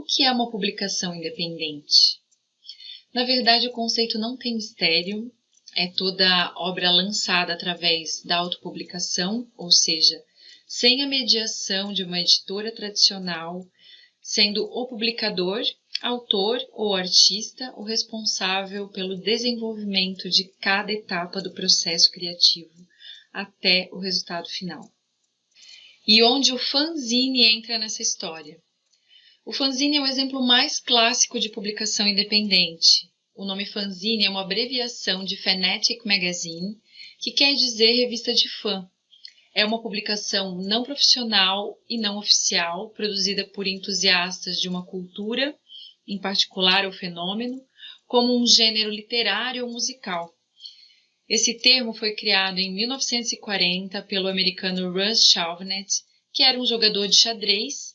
que é uma publicação independente? Na verdade, o conceito não tem mistério, é toda obra lançada através da autopublicação, ou seja, sem a mediação de uma editora tradicional, sendo o publicador, autor ou artista o responsável pelo desenvolvimento de cada etapa do processo criativo até o resultado final. E onde o fanzine entra nessa história? O fanzine é o exemplo mais clássico de publicação independente. O nome fanzine é uma abreviação de Fanatic Magazine, que quer dizer revista de fã. É uma publicação não profissional e não oficial, produzida por entusiastas de uma cultura, em particular o fenômeno, como um gênero literário ou musical. Esse termo foi criado em 1940 pelo americano Russ Chauvenet, que era um jogador de xadrez,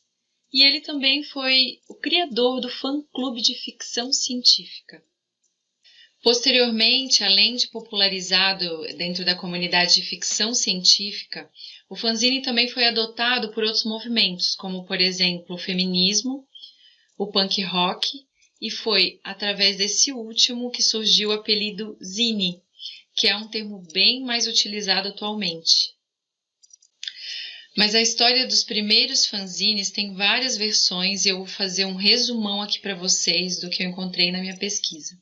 e ele também foi o criador do fã-clube de ficção científica. Posteriormente, além de popularizado dentro da comunidade de ficção científica, o fanzine também foi adotado por outros movimentos, como, por exemplo, o feminismo, o punk rock, e foi através desse último que surgiu o apelido zine, que é um termo bem mais utilizado atualmente. Mas a história dos primeiros fanzines tem várias versões e eu vou fazer um resumão aqui para vocês do que eu encontrei na minha pesquisa.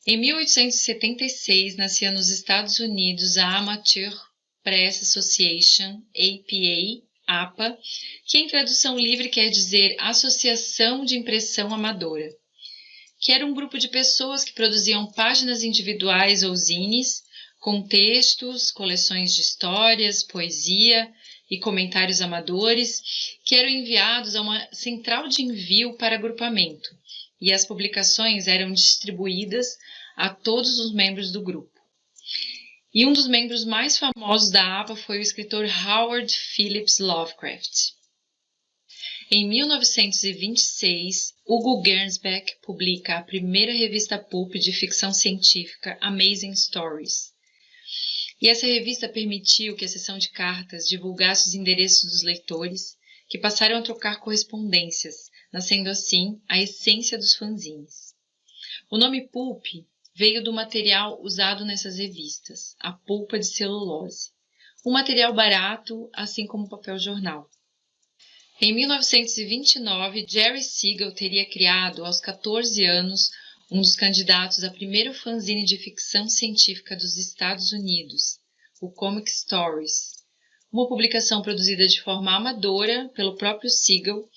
Em 1876, nascia nos Estados Unidos a Amateur Press Association, APA, que em tradução livre quer dizer Associação de Impressão Amadora, que era um grupo de pessoas que produziam páginas individuais ou zines, com textos, coleções de histórias, poesia e comentários amadores, que eram enviados a uma central de envio para agrupamento, e as publicações eram distribuídas a todos os membros do grupo. E um dos membros mais famosos da APA foi o escritor Howard Phillips Lovecraft. Em 1926, Hugo Gernsback publica a primeira revista pulp de ficção científica, Amazing Stories. E essa revista permitiu que a seção de cartas divulgasse os endereços dos leitores, que passaram a trocar correspondências, nascendo assim a essência dos fanzines. O nome pulp veio do material usado nessas revistas, a polpa de celulose, um material barato, assim como o papel jornal. Em 1929, Jerry Siegel teria criado, aos 14 anos, um dos candidatos a primeiro fanzine de ficção científica dos Estados Unidos, o Comic Stories, uma publicação produzida de forma amadora pelo próprio Siegel,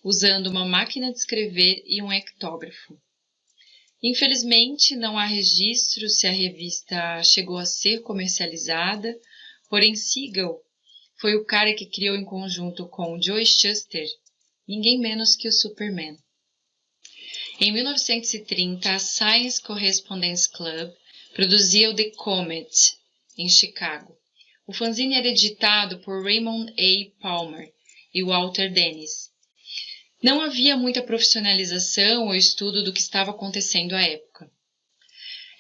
usando uma máquina de escrever e um hectógrafo. Infelizmente, não há registro se a revista chegou a ser comercializada, porém Siegel foi o cara que criou em conjunto com Joe Shuster, ninguém menos que o Superman. Em 1930, a Science Correspondence Club produzia o The Comet, em Chicago. O fanzine era editado por Raymond A. Palmer e Walter Dennis. Não havia muita profissionalização ou estudo do que estava acontecendo à época.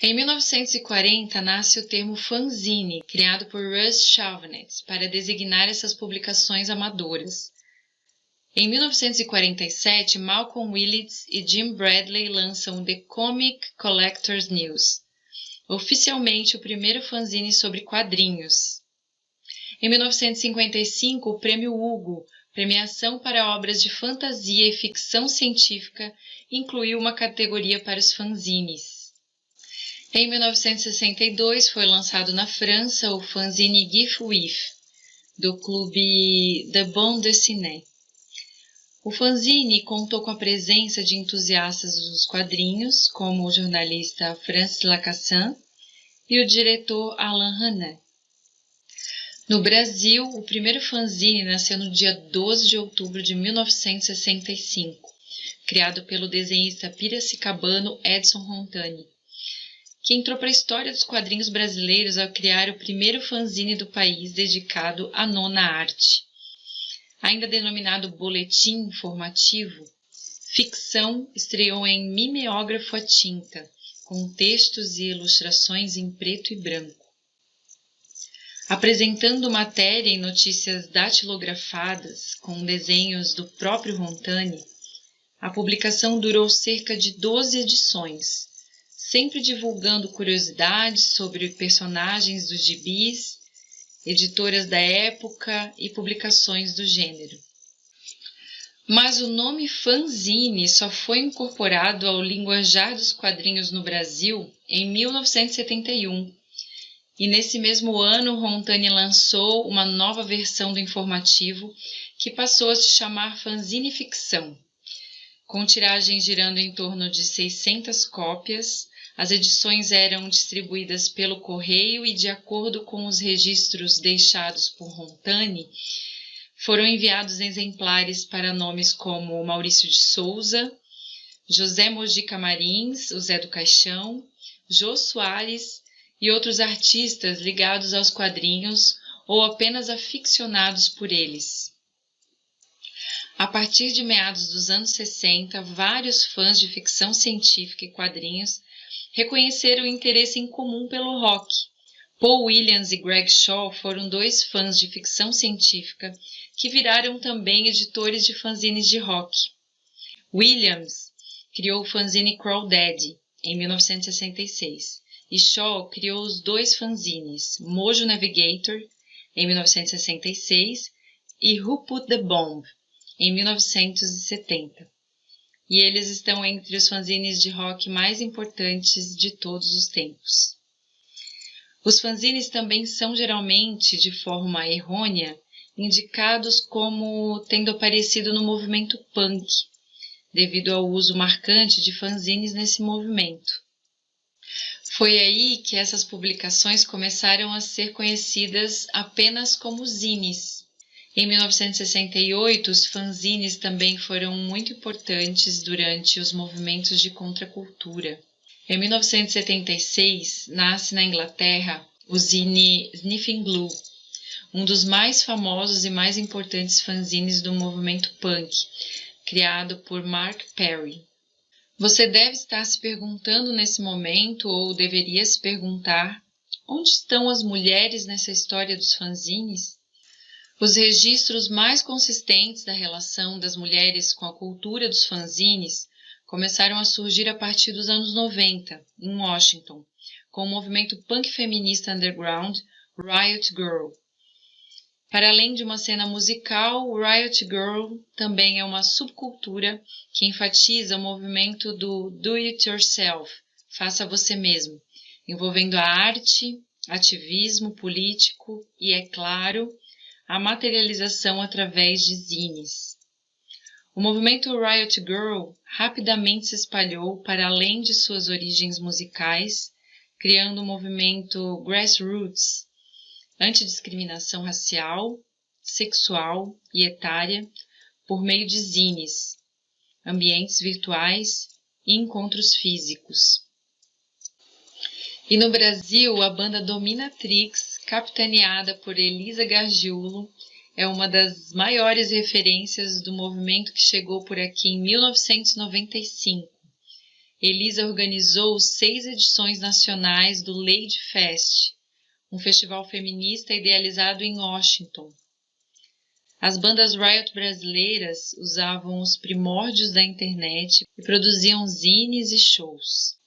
Em 1940, nasce o termo fanzine, criado por Russ Chauvenet, para designar essas publicações amadoras. Em 1947, Malcolm Willits e Jim Bradley lançam The Comic Collector's News, oficialmente o primeiro fanzine sobre quadrinhos. Em 1955, o Prêmio Hugo, premiação para obras de fantasia e ficção científica, incluiu uma categoria para os fanzines. Em 1962, foi lançado na França o fanzine Gif Wif, do clube The Bande Dessinée. O fanzine contou com a presença de entusiastas dos quadrinhos, como o jornalista Francis Lacassagne e o diretor Alain Resnais. No Brasil, o primeiro fanzine nasceu no dia 12 de outubro de 1965, criado pelo desenhista piracicabano Edson Rontani, que entrou para a história dos quadrinhos brasileiros ao criar o primeiro fanzine do país dedicado à nona arte. Ainda denominado Boletim Informativo, Ficção estreou em mimeógrafo a tinta, com textos e ilustrações em preto e branco. Apresentando matéria e notícias datilografadas com desenhos do próprio Rontani, A publicação durou cerca de 12 edições, sempre divulgando curiosidades sobre personagens dos gibis, editoras da época e publicações do gênero. Mas o nome fanzine só foi incorporado ao linguajar dos quadrinhos no Brasil em 1971. E nesse mesmo ano, Rontani lançou uma nova versão do informativo que passou a se chamar Fanzine Ficção. Com tiragem girando em torno de 600 cópias, as edições eram distribuídas pelo correio e, de acordo com os registros deixados por Rontani, foram enviados exemplares para nomes como Maurício de Souza, José Mojica Marins, o Zé do Caixão, Jô Soares e outros artistas ligados aos quadrinhos ou apenas aficionados por eles. A partir de meados dos anos 60, vários fãs de ficção científica e quadrinhos reconheceram o interesse em comum pelo rock. Paul Williams e Greg Shaw foram dois fãs de ficção científica que viraram também editores de fanzines de rock. Williams criou o fanzine Crawdaddy em 1966 e Shaw criou os dois fanzines Mojo Navigator em 1966 e Who Put the Bomb em 1970. E eles estão entre os fanzines de rock mais importantes de todos os tempos. Os fanzines também são geralmente, de forma errônea, indicados como tendo aparecido no movimento punk, devido ao uso marcante de fanzines nesse movimento. Foi aí que essas publicações começaram a ser conhecidas apenas como zines. Em 1968, os fanzines também foram muito importantes durante os movimentos de contracultura. Em 1976, nasce na Inglaterra o zine Sniffing Glue, um dos mais famosos e mais importantes fanzines do movimento punk, criado por Mark Perry. Você deve estar se perguntando nesse momento, ou deveria se perguntar, onde estão as mulheres nessa história dos fanzines? Os registros mais consistentes da relação das mulheres com a cultura dos fanzines começaram a surgir a partir dos anos 90, em Washington, com o movimento punk feminista underground Riot Girl. Para além de uma cena musical, o Riot Girl também é uma subcultura que enfatiza o movimento do do it yourself, faça você mesmo, envolvendo a arte, ativismo político e, é claro, a materialização através de zines. O movimento Riot Girl rapidamente se espalhou para além de suas origens musicais, criando um movimento grassroots, antidiscriminação racial, sexual e etária, por meio de zines, ambientes virtuais e encontros físicos. E no Brasil, a banda Dominatrix, capitaneada por Elisa Gargiulo, é uma das maiores referências do movimento que chegou por aqui em 1995. Elisa organizou 6 edições nacionais do Lady Fest, um festival feminista idealizado em Washington. As bandas Riot brasileiras usavam os primórdios da internet e produziam zines e shows.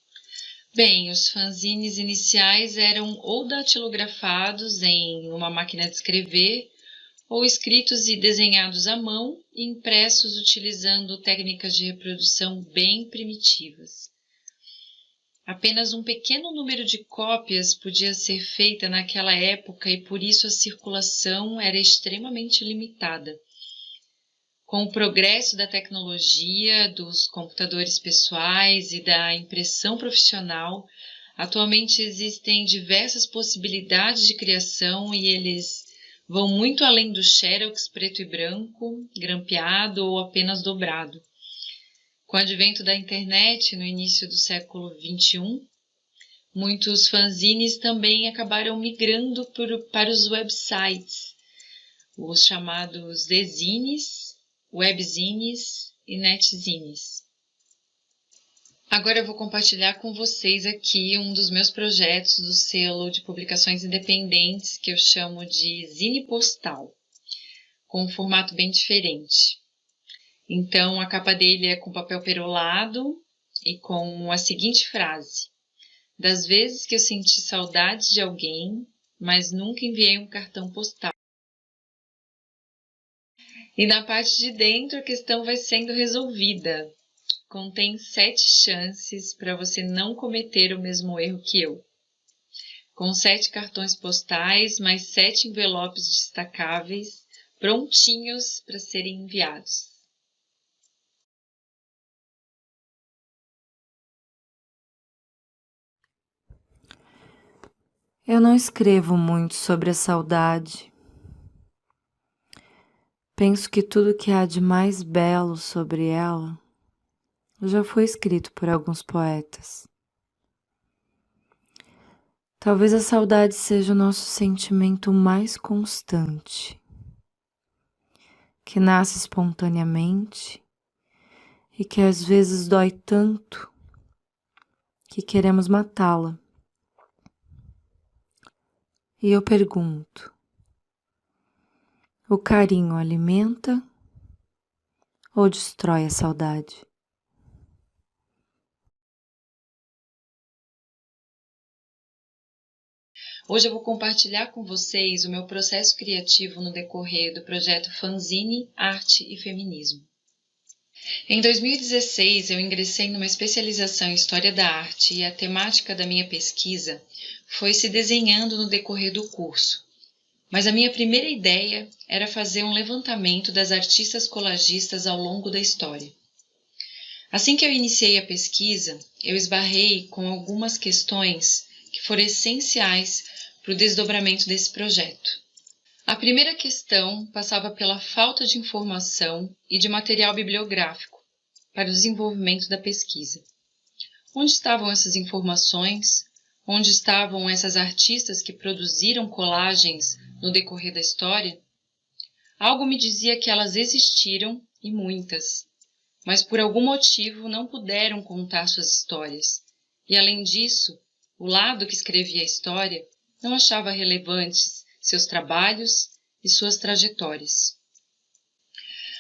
Bem, os fanzines iniciais eram ou datilografados em uma máquina de escrever, ou escritos e desenhados à mão e impressos utilizando técnicas de reprodução bem primitivas. Apenas um pequeno número de cópias podia ser feita naquela época e por isso a circulação era extremamente limitada. Com o progresso da tecnologia, dos computadores pessoais e da impressão profissional, atualmente existem diversas possibilidades de criação e eles vão muito além do xerox preto e branco, grampeado ou apenas dobrado. Com o advento da internet no início do século XXI, muitos fanzines também acabaram migrando para os websites, os chamados e-zines, webzines e netzines. Agora eu vou compartilhar com vocês aqui um dos meus projetos do selo de publicações independentes que eu chamo de Zine Postal, com um formato bem diferente. Então, a capa dele é com papel perolado e com a seguinte frase: das vezes que eu senti saudade de alguém, mas nunca enviei um cartão postal. E na parte de dentro a questão vai sendo resolvida. Contém 7 chances para você não cometer o mesmo erro que eu. Com 7 cartões postais, mais 7 envelopes destacáveis, prontinhos para serem enviados. Eu não escrevo muito sobre a saudade. Penso que tudo que há de mais belo sobre ela já foi escrito por alguns poetas. Talvez a saudade seja o nosso sentimento mais constante, que nasce espontaneamente e que às vezes dói tanto que queremos matá-la. E eu pergunto: o carinho alimenta ou destrói a saudade? Hoje eu vou compartilhar com vocês o meu processo criativo no decorrer do projeto Fanzine, Arte e Feminismo. Em 2016, eu ingressei numa especialização em História da Arte e a temática da minha pesquisa foi se desenhando no decorrer do curso. Mas a minha primeira ideia era fazer um levantamento das artistas colagistas ao longo da história. Assim que eu iniciei a pesquisa, eu esbarrei com algumas questões que foram essenciais para o desdobramento desse projeto. A primeira questão passava pela falta de informação e de material bibliográfico para o desenvolvimento da pesquisa. Onde estavam essas informações? Onde estavam essas artistas que produziram colagens no decorrer da história? Algo me dizia que elas existiram e muitas, mas por algum motivo não puderam contar suas histórias. E além disso, o lado que escrevia a história não achava relevantes seus trabalhos e suas trajetórias.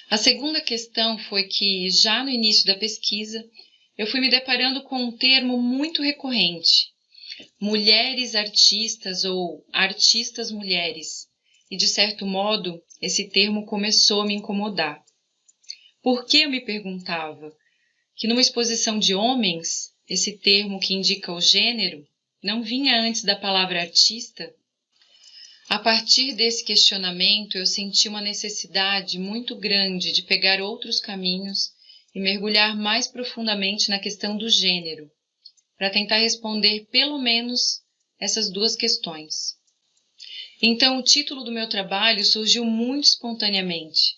A segunda questão foi que, já no início da pesquisa, eu fui me deparando com um termo muito recorrente: mulheres artistas ou artistas mulheres. E, de certo modo, esse termo começou a me incomodar. Por que, eu me perguntava, que numa exposição de homens, esse termo que indica o gênero não vinha antes da palavra artista? A partir desse questionamento, eu senti uma necessidade muito grande de pegar outros caminhos e mergulhar mais profundamente na questão do gênero, para tentar responder pelo menos essas duas questões. Então, o título do meu trabalho surgiu muito espontaneamente,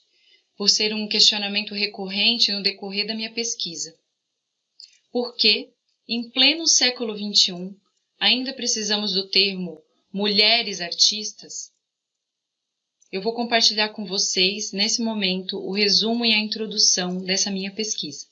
por ser um questionamento recorrente no decorrer da minha pesquisa. Por que, em pleno século XXI, ainda precisamos do termo mulheres artistas? Eu vou compartilhar com vocês, nesse momento, o resumo e a introdução dessa minha pesquisa.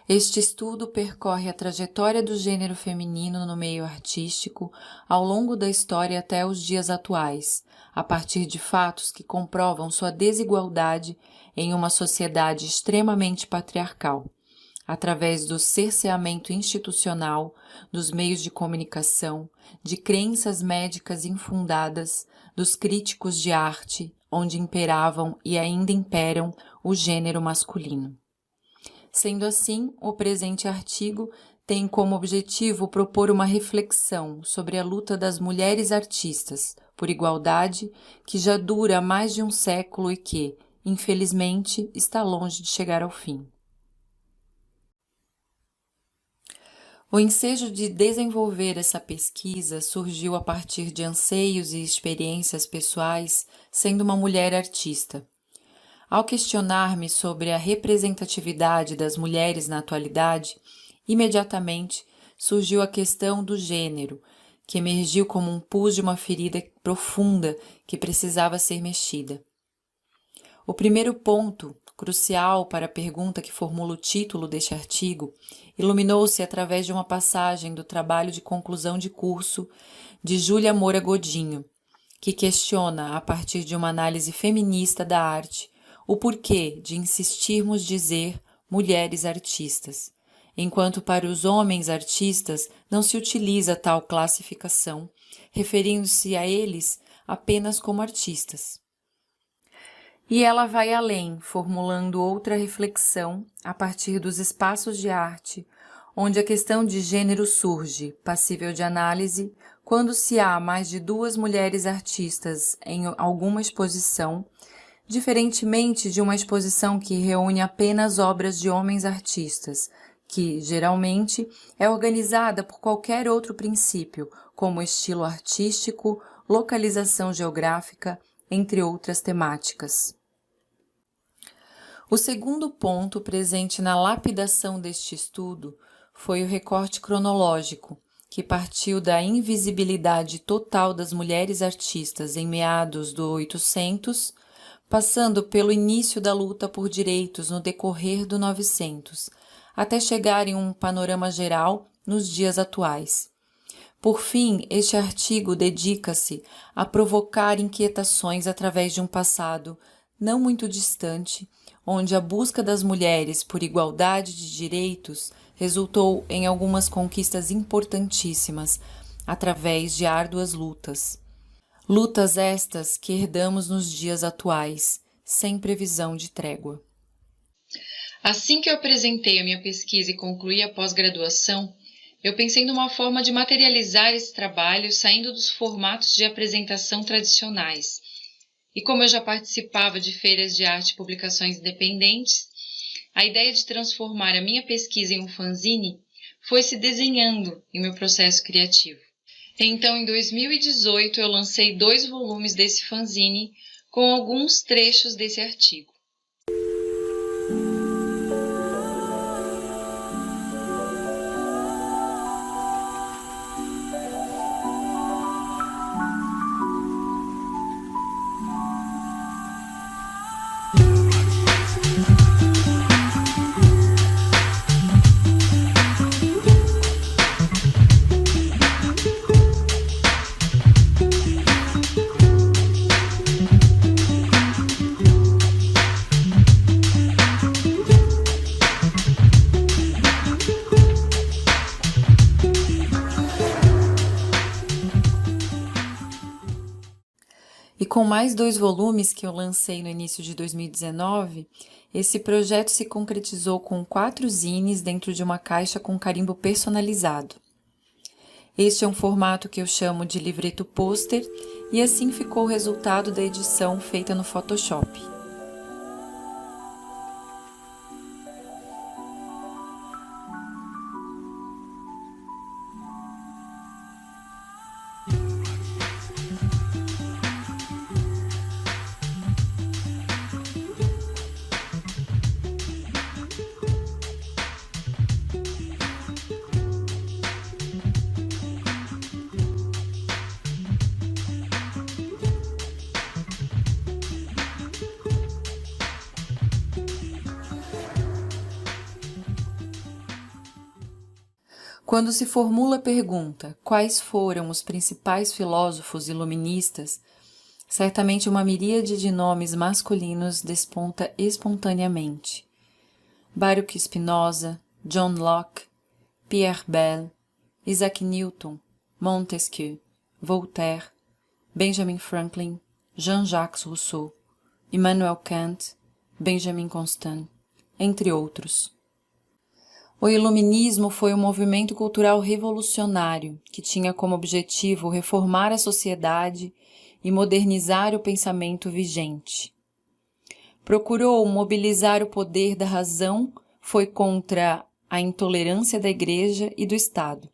Este estudo percorre a trajetória do gênero feminino no meio artístico ao longo da história até os dias atuais, a partir de fatos que comprovam sua desigualdade em uma sociedade extremamente patriarcal, através do cerceamento institucional, dos meios de comunicação, de crenças médicas infundadas, dos críticos de arte, onde imperavam e ainda imperam o gênero masculino. Sendo assim, o presente artigo tem como objetivo propor uma reflexão sobre a luta das mulheres artistas por igualdade que já dura há mais de um século e que, infelizmente, está longe de chegar ao fim. O ensejo de desenvolver essa pesquisa surgiu a partir de anseios e experiências pessoais sendo uma mulher artista. Ao questionar-me sobre a representatividade das mulheres na atualidade, imediatamente surgiu a questão do gênero, que emergiu como um pus de uma ferida profunda que precisava ser mexida. O primeiro ponto, crucial para a pergunta que formula o título deste artigo, iluminou-se através de uma passagem do trabalho de conclusão de curso de Júlia Moura Godinho, que questiona, a partir de uma análise feminista da arte, o porquê de insistirmos dizer mulheres artistas, enquanto para os homens artistas não se utiliza tal classificação, referindo-se a eles apenas como artistas. E ela vai além, formulando outra reflexão a partir dos espaços de arte, onde a questão de gênero surge, passível de análise, quando se há mais de 2 mulheres artistas em alguma exposição, diferentemente de uma exposição que reúne apenas obras de homens artistas, que, geralmente, é organizada por qualquer outro princípio, como estilo artístico, localização geográfica, entre outras temáticas. O segundo ponto presente na lapidação deste estudo foi o recorte cronológico, que partiu da invisibilidade total das mulheres artistas em meados do 800, passando pelo início da luta por direitos no decorrer do 900, até chegar em um panorama geral nos dias atuais. Por fim, este artigo dedica-se a provocar inquietações através de um passado não muito distante, onde a busca das mulheres por igualdade de direitos resultou em algumas conquistas importantíssimas através de árduas lutas. Lutas estas que herdamos nos dias atuais, sem previsão de trégua. Assim que eu apresentei a minha pesquisa e concluí a pós-graduação, eu pensei numa forma de materializar esse trabalho saindo dos formatos de apresentação tradicionais. E como eu já participava de feiras de arte e publicações independentes, a ideia de transformar a minha pesquisa em um fanzine foi se desenhando em meu processo criativo. Então, em 2018, eu lancei 2 volumes desse fanzine com alguns trechos desse artigo. E com mais 2 volumes que eu lancei no início de 2019, esse projeto se concretizou com 4 zines dentro de uma caixa com carimbo personalizado. Este é um formato que eu chamo de livreto pôster e assim ficou o resultado da edição feita no Photoshop. Quando se formula a pergunta quais foram os principais filósofos iluministas, certamente uma miríade de nomes masculinos desponta espontaneamente. Baruch Spinoza, John Locke, Pierre Bell, Isaac Newton, Montesquieu, Voltaire, Benjamin Franklin, Jean-Jacques Rousseau, Immanuel Kant, Benjamin Constant, entre outros. O Iluminismo foi um movimento cultural revolucionário que tinha como objetivo reformar a sociedade e modernizar o pensamento vigente. Procurou mobilizar o poder da razão, foi contra a intolerância da Igreja e do Estado.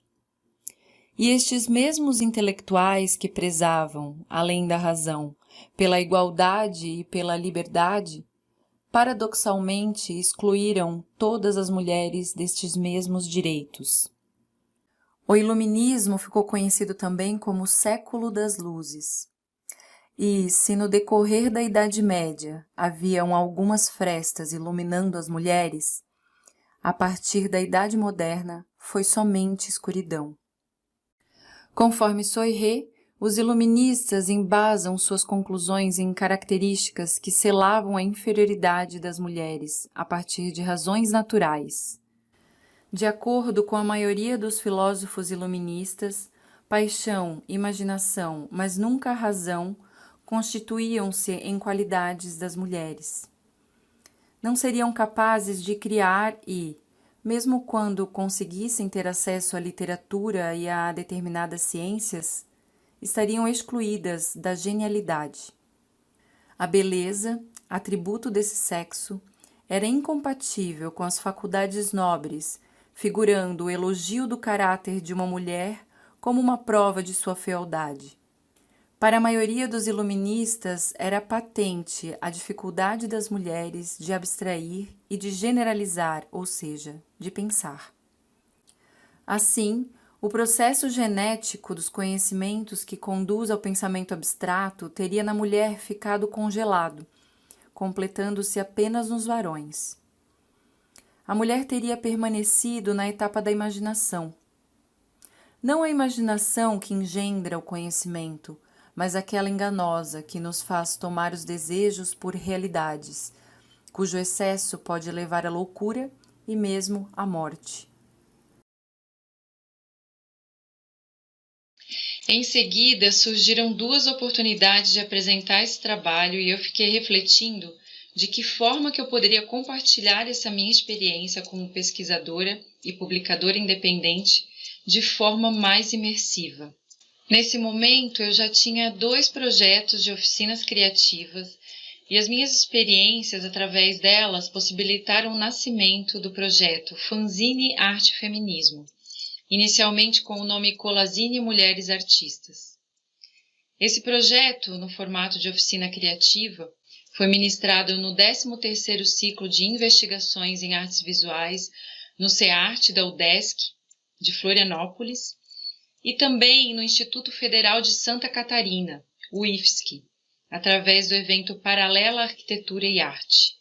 E estes mesmos intelectuais que prezavam, além da razão, pela igualdade e pela liberdade, paradoxalmente excluíram todas as mulheres destes mesmos direitos. O Iluminismo ficou conhecido também como Século das Luzes. E, se no decorrer da Idade Média haviam algumas frestas iluminando as mulheres, a partir da Idade Moderna foi somente escuridão. Conforme Soyré, Os iluministas embasam suas conclusões em características que selavam a inferioridade das mulheres a partir de razões naturais. De acordo com a maioria dos filósofos iluministas, paixão, imaginação, mas nunca a razão, constituíam-se em qualidades das mulheres. Não seriam capazes de criar e, mesmo quando conseguissem ter acesso à literatura e a determinadas ciências, estariam excluídas da genialidade. A beleza, atributo desse sexo, era incompatível com as faculdades nobres, figurando o elogio do caráter de uma mulher como uma prova de sua fealdade. Para a maioria dos iluministas, era patente a dificuldade das mulheres de abstrair e de generalizar, ou seja, de pensar. Assim, o processo genético dos conhecimentos que conduz ao pensamento abstrato teria na mulher ficado congelado, completando-se apenas nos varões. A mulher teria permanecido na etapa da imaginação. Não a imaginação que engendra o conhecimento, mas aquela enganosa que nos faz tomar os desejos por realidades, cujo excesso pode levar à loucura e mesmo à morte. Em seguida, surgiram 2 oportunidades de apresentar esse trabalho e eu fiquei refletindo de que forma que eu poderia compartilhar essa minha experiência como pesquisadora e publicadora independente de forma mais imersiva. Nesse momento, eu já tinha 2 projetos de oficinas criativas e as minhas experiências através delas possibilitaram o nascimento do projeto Fanzine Arte e Feminismo, inicialmente com o nome Colazine Mulheres Artistas. Esse projeto, no formato de oficina criativa, foi ministrado no 13º ciclo de investigações em artes visuais no CEART da UDESC, de Florianópolis, e também no Instituto Federal de Santa Catarina, o IFSC, através do evento Paralela Arquitetura e Arte.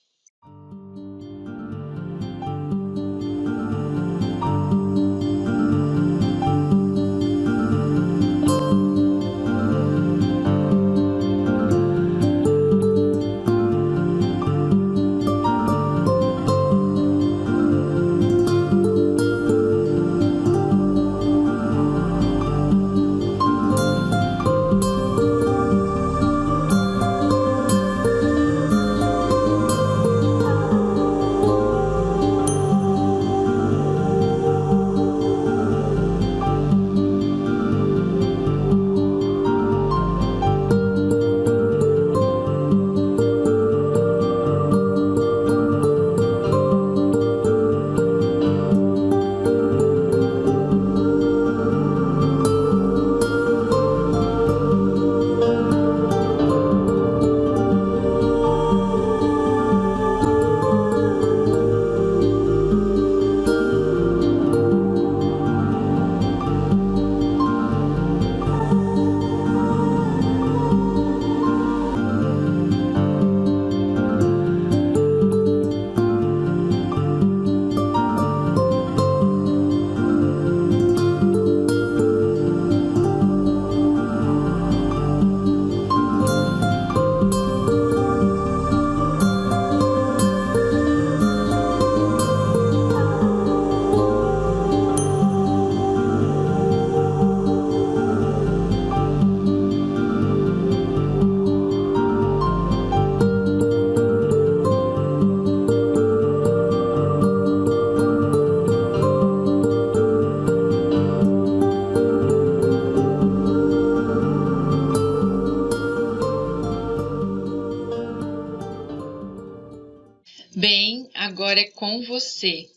Bem, agora é com você.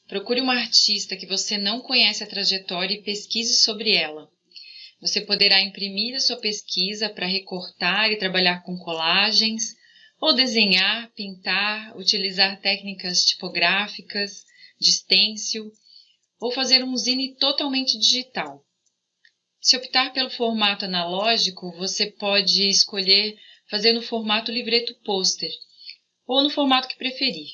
Procure uma artista que você não conhece a trajetória e pesquise sobre ela. Você poderá imprimir a sua pesquisa para recortar e trabalhar com colagens, ou desenhar, pintar, utilizar técnicas tipográficas, de stencil, ou fazer um zine totalmente digital. Se optar pelo formato analógico, você pode escolher fazer no formato livreto pôster, ou no formato que preferir.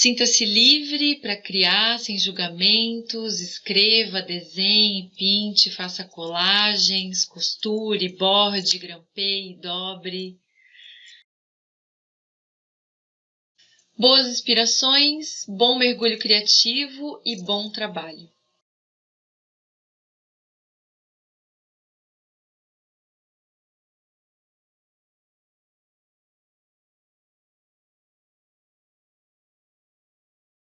Sinta-se livre para criar sem julgamentos, escreva, desenhe, pinte, faça colagens, costure, borde, grampeie, dobre. Boas inspirações, bom mergulho criativo e bom trabalho.